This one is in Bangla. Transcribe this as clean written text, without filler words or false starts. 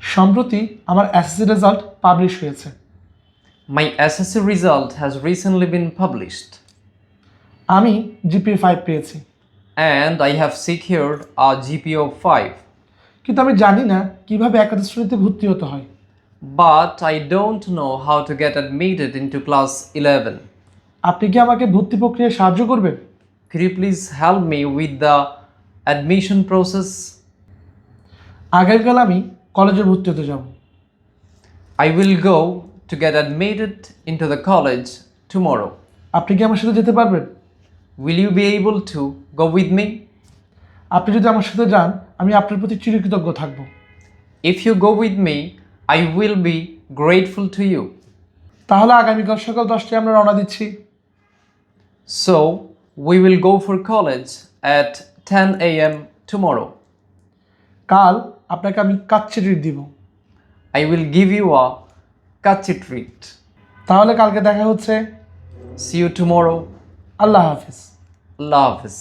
সম্প্রতি আমার এসএসসি রেজাল্ট পাবলিশ হয়েছে। My SSC result has recently been published আমি জিপিএ 5 পেয়েছি, and I have secured a GPA of 5. কিন্তু আমি জানি না কিভাবে একাদশ শ্রেণীতে ভর্তি হতে হয়। But I don't know how to get admitted into class 11. আপনি কি আমাকে ভর্তি প্রক্রিয়ায় সাহায্য করবেন? Could you please help me with the admission process? আগামীকাল আমি কলেজে ভর্তি হতে যাব। I will go to get admitted into the college tomorrow. আপনি কি আমার সাথে যেতে পারবেন? Will you be able to go with me? আপনি যদি আমার সাথে যান আমি আপনার প্রতি চিরকৃতজ্ঞ থাকব। If you go with me, I will be grateful to you. তাহলে আগামীকাল সকাল 10টায় আমরা রওনা দিচ্ছি। So, we will go for college at 10 a.m. tomorrow. কাল আপনাকে আমি কাচ্চি ট্রিট দিব। I will give you a kachi treat. তাহলে কালকে দেখা হচ্ছে। See you tomorrow. Allah Hafiz. Allah Hafiz.